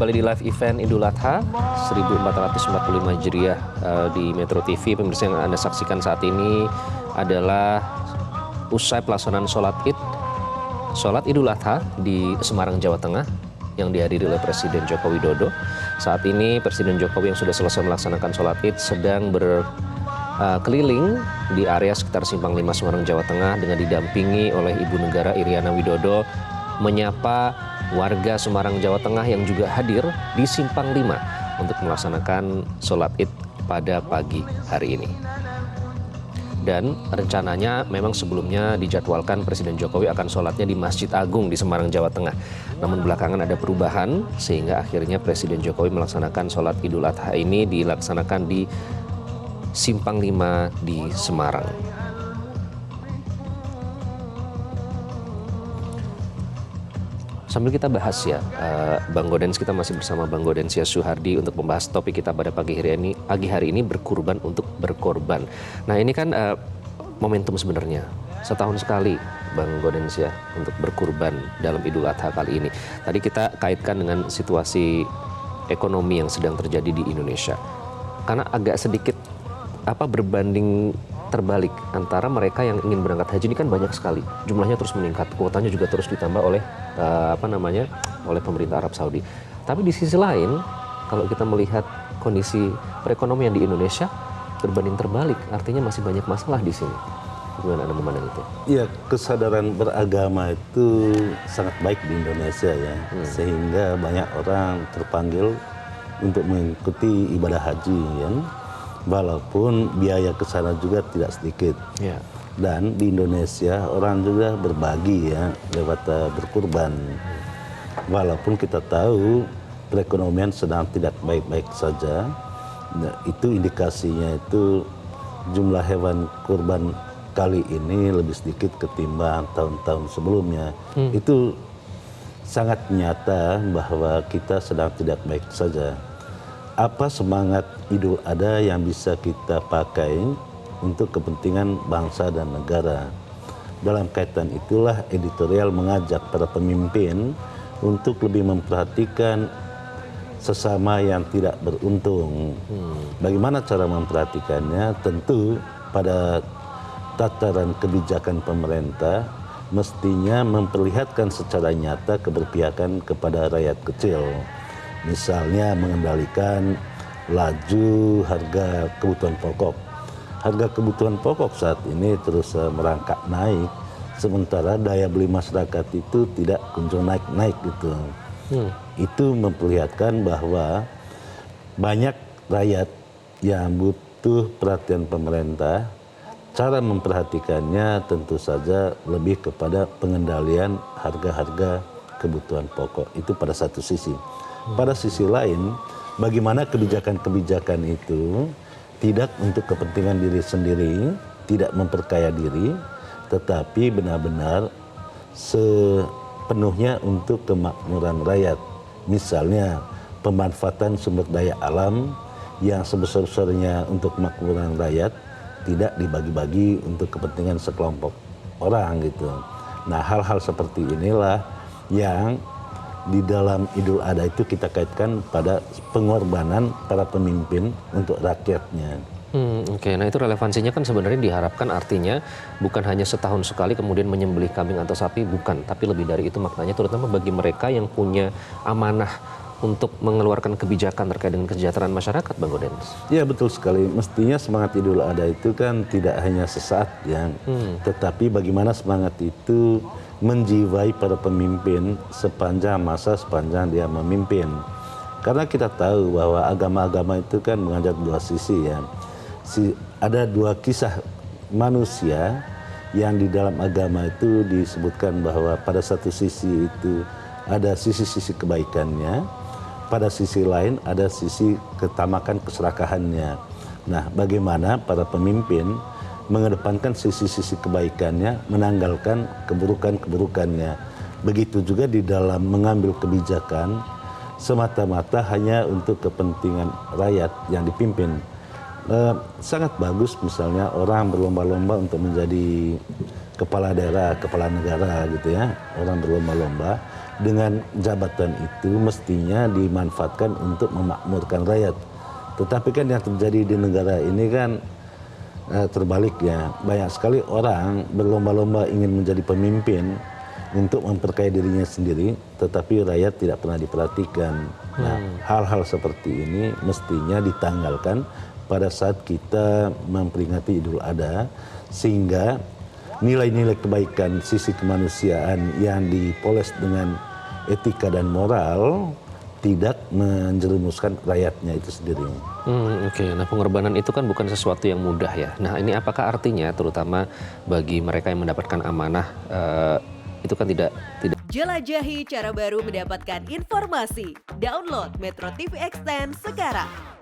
kembali di live event Idul Adha 1445 Hijriah di Metro TV. Pemirsa, yang Anda saksikan saat ini adalah usai pelaksanaan sholat Idul Adha di Semarang, Jawa Tengah yang dihadiri oleh Presiden Joko Widodo. Saat ini Presiden Jokowi yang sudah selesai melaksanakan sholat Id sedang berkeliling di area sekitar Simpang 5 Semarang, Jawa Tengah dengan didampingi oleh Ibu Negara Iriana Widodo menyapa warga Semarang, Jawa Tengah yang juga hadir di Simpang 5 untuk melaksanakan sholat Id pada pagi hari ini. Dan rencananya memang sebelumnya dijadwalkan Presiden Jokowi akan sholatnya di Masjid Agung di Semarang, Jawa Tengah. Namun belakangan ada perubahan sehingga akhirnya Presiden Jokowi melaksanakan sholat Idul Adha ini dilaksanakan di Simpang 5 di Semarang. Sambil kita bahas ya, Bang Gaudens, kita masih bersama Bang Gaudensia Suhardi untuk membahas topik kita pada pagi hari ini, berkurban untuk berkorban. Nah ini kan momentum sebenarnya, setahun sekali Bang Gaudensia untuk berkurban dalam Idul Adha kali ini. Tadi kita kaitkan dengan situasi ekonomi yang sedang terjadi di Indonesia. Karena agak sedikit berbanding terbalik antara mereka yang ingin berangkat haji ini kan banyak sekali, jumlahnya terus meningkat, kuotanya juga terus ditambah oleh oleh pemerintah Arab Saudi. Tapi di sisi lain, kalau kita melihat kondisi perekonomian di Indonesia berbanding terbalik, artinya masih banyak masalah di sini. Gimana Anda memandang itu? Ya, kesadaran beragama itu sangat baik di Indonesia ya, sehingga banyak orang terpanggil untuk mengikuti ibadah haji ya. Walaupun biaya ke sana juga tidak sedikit. Ya. Dan di Indonesia orang juga berbagi ya lewat berkurban. Walaupun kita tahu perekonomian sedang tidak baik-baik saja. Nah, itu indikasinya itu jumlah hewan kurban kali ini lebih sedikit ketimbang tahun-tahun sebelumnya. Itu sangat nyata bahwa kita sedang tidak baik saja. Apa semangat Idul Adha yang bisa kita pakai untuk kepentingan bangsa dan negara? Dalam kaitan itulah editorial mengajak para pemimpin untuk lebih memperhatikan sesama yang tidak beruntung. Bagaimana cara memperhatikannya? Tentu pada tataran kebijakan pemerintah mestinya memperlihatkan secara nyata keberpihakan kepada rakyat kecil. Misalnya mengendalikan laju harga kebutuhan pokok. Harga kebutuhan pokok saat ini terus merangkak naik, sementara daya beli masyarakat itu tidak kunjung naik-naik gitu. Itu memperlihatkan bahwa banyak rakyat yang butuh perhatian pemerintah. Cara memperhatikannya tentu saja lebih kepada pengendalian harga-harga kebutuhan pokok. Itu pada satu sisi. Pada sisi lain, bagaimana kebijakan-kebijakan itu tidak untuk kepentingan diri sendiri, tidak memperkaya diri, tetapi benar-benar sepenuhnya untuk kemakmuran rakyat. Misalnya, pemanfaatan sumber daya alam yang sebesar-besarnya untuk kemakmuran rakyat tidak dibagi-bagi untuk kepentingan sekelompok orang gitu. Nah, hal-hal seperti inilah yang di dalam Idul Adha itu kita kaitkan pada pengorbanan para pemimpin untuk rakyatnya. Oke, nah itu relevansinya kan sebenarnya diharapkan artinya bukan hanya setahun sekali kemudian menyembelih kambing atau sapi, bukan. Tapi lebih dari itu maknanya terutama bagi mereka yang punya amanah untuk mengeluarkan kebijakan terkait dengan kesejahteraan masyarakat, Bang Gaudens. Ya betul sekali, mestinya semangat Idul Adha itu kan tidak hanya sesaat ya, tetapi bagaimana semangat itu menjiwai para pemimpin sepanjang dia memimpin. Karena kita tahu bahwa agama-agama itu kan mengajak dua sisi ya. Ada dua kisah manusia yang di dalam agama itu disebutkan bahwa pada satu sisi itu ada sisi-sisi kebaikannya, pada sisi lain ada sisi ketamakan keserakahannya. Nah, bagaimana para pemimpin mengedepankan sisi-sisi kebaikannya, menanggalkan keburukan-keburukannya. Begitu juga di dalam mengambil kebijakan semata-mata hanya untuk kepentingan rakyat yang dipimpin. Sangat bagus misalnya orang berlomba-lomba untuk menjadi kepala daerah, kepala negara gitu ya, orang berlomba-lomba dengan jabatan itu mestinya dimanfaatkan untuk memakmurkan rakyat. Tetapi kan yang terjadi di negara ini kan terbalik ya. Banyak sekali orang berlomba-lomba ingin menjadi pemimpin untuk memperkaya dirinya sendiri, tetapi rakyat tidak pernah diperhatikan. Nah, hal-hal seperti ini mestinya ditanggalkan pada saat kita memperingati Idul Adha, sehingga nilai-nilai kebaikan sisi kemanusiaan yang dipoles dengan etika dan moral tidak menjerumuskan rakyatnya itu sendiri. Oke. Nah, pengorbanan itu kan bukan sesuatu yang mudah ya. Nah, ini apakah artinya terutama bagi mereka yang mendapatkan amanah itu kan tidak. Jelajahi cara baru mendapatkan informasi. Download Metro TV Extend sekarang.